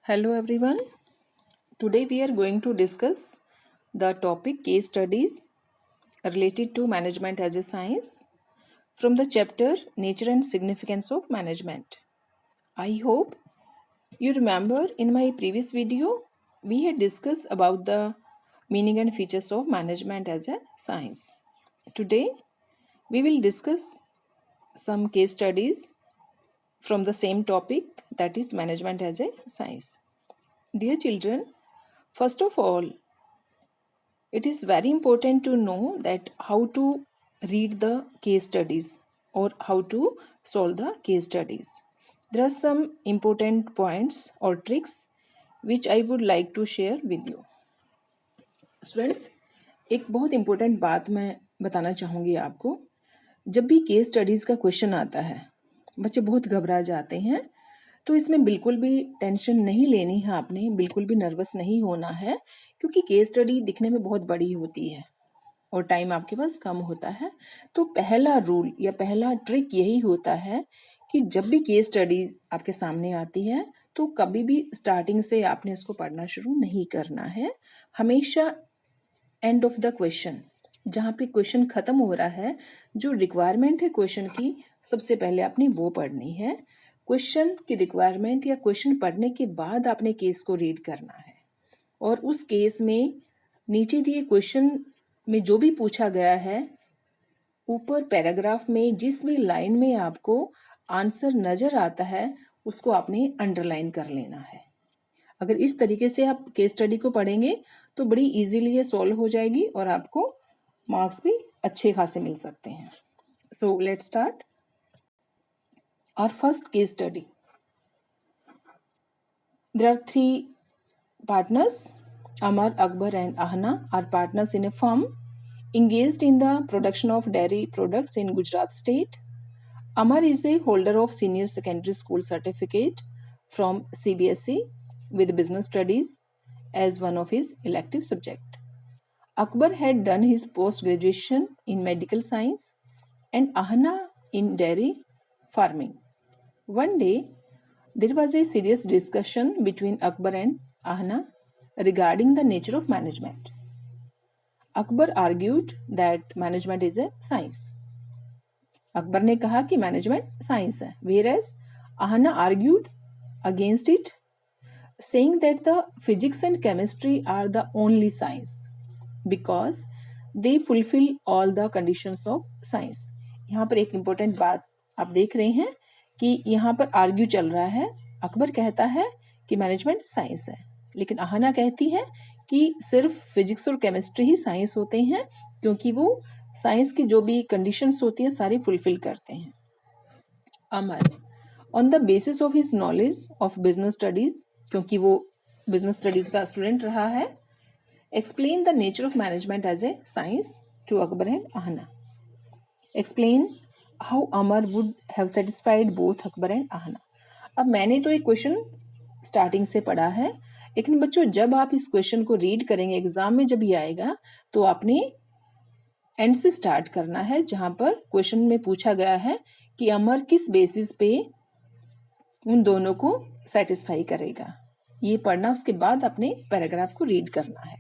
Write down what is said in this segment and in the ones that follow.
Hello everyone. Today we are going to discuss the topic case studies related to management as a science from the chapter Nature and Significance of Management. I hope you remember in my previous video we had discussed about the meaning and features of management as a science. Today we will discuss some case studies from the same topic, that is management as a science. Dear children, first of all, it is very important to know that how to read the case studies or how to solve the case studies. There are some important points or tricks which I would like to share with you. Students, एक बहुत important बात मैं बताना चाहूँगी आपको. जब भी case studies का क्वेश्चन आता है, बच्चे बहुत घबरा जाते हैं. तो इसमें बिल्कुल भी टेंशन नहीं लेनी है आपने, बिल्कुल भी नर्वस नहीं होना है, क्योंकि केस स्टडी दिखने में बहुत बड़ी होती है और टाइम आपके पास कम होता है. तो पहला रूल या पहला ट्रिक यही होता है कि जब भी केस स्टडी आपके सामने आती है तो कभी भी स्टार्टिंग से आपने इसको पढ़ना शुरू नहीं करना है. हमेशा एंड ऑफ द क्वेश्चन, जहाँ पे क्वेश्चन खत्म हो रहा है, जो रिक्वायरमेंट है क्वेश्चन की, सबसे पहले आपने वो पढ़नी है. क्वेश्चन की रिक्वायरमेंट या क्वेश्चन पढ़ने के बाद आपने केस को रीड करना है और उस केस में नीचे दिए क्वेश्चन में जो भी पूछा गया है, ऊपर पैराग्राफ में जिस भी लाइन में आपको आंसर नजर आता है उसको आपने अंडरलाइन कर लेना है. अगर इस तरीके से आप केस स्टडी को पढ़ेंगे तो बड़ी इजीली ये सॉल्व हो जाएगी और आपको मार्क्स भी अच्छे खासे मिल सकते हैं. So let's start our first case study. There are three partners. Amar, Akbar and Ahana are partners in a firm engaged in the production of dairy products in Gujarat state. Amar is a holder of senior secondary school certificate from CBSE with business studies as one of his elective subject. Akbar had done his post-graduation in medical science and Ahana in dairy farming. One day, there was a serious discussion between Akbar and Ahana regarding the nature of management. Akbar argued that management is a science. Akbar ने कहा कि management science है, whereas Ahana argued against it, saying that the physics and chemistry are the only science because they fulfill all the conditions of science. यहाँ पर एक important बात आप देख रहे हैं कि यहाँ पर आर्ग्यू चल रहा है. अकबर कहता है कि मैनेजमेंट साइंस है, लेकिन अहाना कहती है कि सिर्फ फिजिक्स और केमिस्ट्री ही साइंस होते हैं क्योंकि वो साइंस की जो भी कंडीशंस होती हैं सारी फुलफिल करते हैं. Amar, on the basis of his knowledge of business studies, क्योंकि वो बिजनेस स्टडीज का स्टूडेंट रहा है, explain the nature of management as a science to Akbar and Ahana. Explain how Amar would have satisfied both Akbar and Ahana. अब मैंने तो एक question starting से पढ़ा है, लेकिन बच्चों जब आप इस क्वेश्चन को रीड करेंगे एग्जाम में जब ये आएगा तो आपने एंड से स्टार्ट करना है, जहां पर क्वेश्चन में पूछा गया है कि अमर किस बेसिस पे उन दोनों को सेटिस्फाई करेगा. ये पढ़ना, उसके बाद अपने पैराग्राफ को रीड करना है.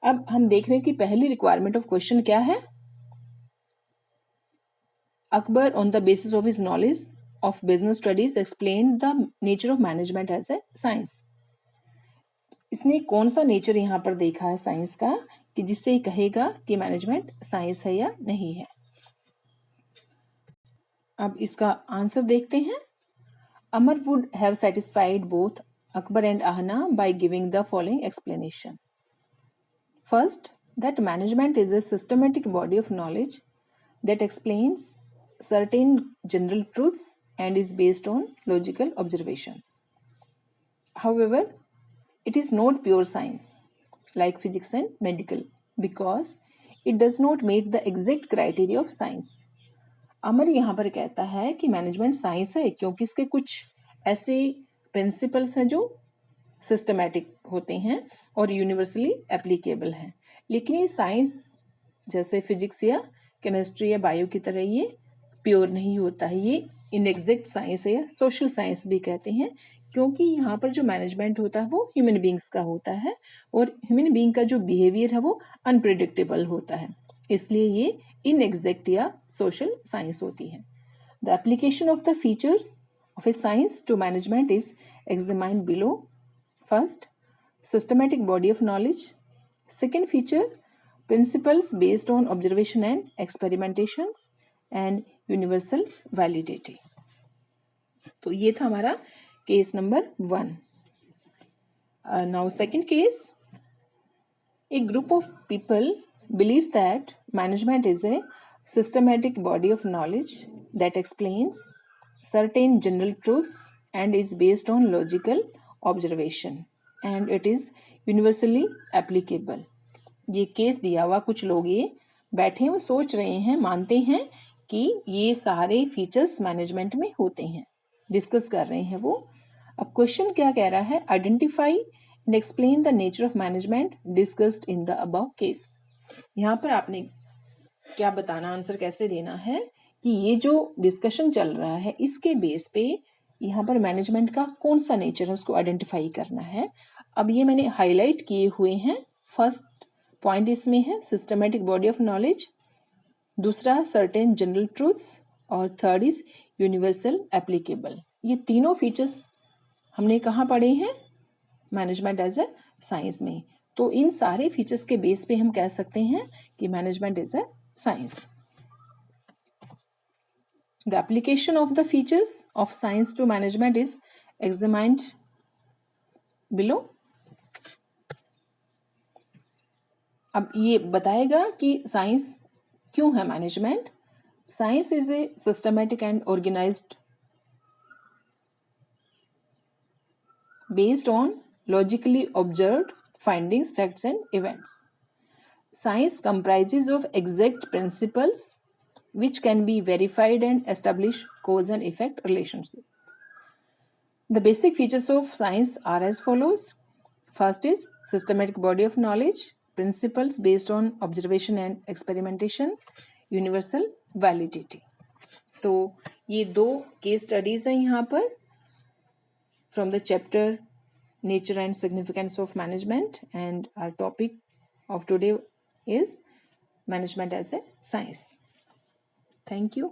अब हम देख रहे हैं कि पहली रिक्वायरमेंट ऑफ क्वेश्चन क्या है. Akbar, on the basis of his knowledge of business studies, explained the nature of management as a science. इसने कौन सा नेचर यहाँ पर देखा है साइंस का कि जिससे कहेगा कि मैनेजमेंट साइंस है या नहीं है. अब इसका आंसर देखते हैं. अमर would have satisfied both Akbar and Ahana by giving the following explanation. First, that management is a systematic body of knowledge that explains certain general truths and is based on logical observations. However, it is not pure science like physics and medical because it does not meet the exact criteria of science. अमर यहाँ पर कहता है कि management science है क्योंकि इसके कुछ ऐसे प्रिंसिपल्स हैं जो सिस्टमैटिक होते हैं और यूनिवर्सली एप्लीकेबल हैं, लेकिन ये साइंस जैसे फिजिक्स या केमिस्ट्री या बायो की तरह ये प्योर नहीं होता है. ये इनएग्जैक्ट साइंस है या सोशल साइंस भी कहते हैं क्योंकि यहाँ पर जो मैनेजमेंट होता है वो ह्यूमन बींग्स का होता है और ह्यूमन बींग का जो बिहेवियर है वो अनप्रिडिक्टेबल होता है, इसलिए ये इनएग्जैक्ट या सोशल साइंस होती है। The application of the features of a science to management is examined below. First, systematic body of knowledge. Second feature, principles based on observation and experimentations and universal validity. तो ये था हमारा case number 1. Now second case, a group of people believes that management is a systematic body of knowledge that explains certain general truths and is based on logical observation and it is universally applicable. ये case दिया हुआ, कुछ लोग ये बैठे हुए सोच रहे हैं, मानते हैं कि ये सारे फीचर्स मैनेजमेंट में होते हैं, डिस्कस कर रहे हैं वो. अब क्वेश्चन क्या कह रहा है, identify and explain the nature of management discussed in the above case. यहाँ पर आपने क्या बताना, आंसर कैसे देना है कि ये जो डिस्कशन चल रहा है इसके बेस पे यहाँ पर मैनेजमेंट का कौन सा नेचर है उसको आइडेंटिफाई करना है. अब ये मैंने हाईलाइट किए हुए हैं. फर्स्ट पॉइंट इसमें है सिस्टमेटिक बॉडी ऑफ नॉलेज, दूसरा सर्टेन जनरल ट्रूथ्स और थर्ड इज यूनिवर्सल एप्लीकेबल. ये तीनों फीचर्स हमने कहाँ पढ़े हैं, मैनेजमेंट एज ए साइंस में. तो इन सारे फीचर्स के बेस पे हम कह सकते हैं कि management is a science. The application of the features of science to management is examined below. अब ये बताएगा कि साइंस क्यों है management. Science is a systematic and organised based on logically observed findings, facts and events. Science comprises of exact principles which can be verified and establish cause and effect relationship. The basic features of science are as follows. First is systematic body of knowledge, principles based on observation and experimentation, universal validity. तो ये दो case studies हैं यहाँ पर from the chapter Nature and Significance of Management, and our topic of today is Management as a Science. Thank you.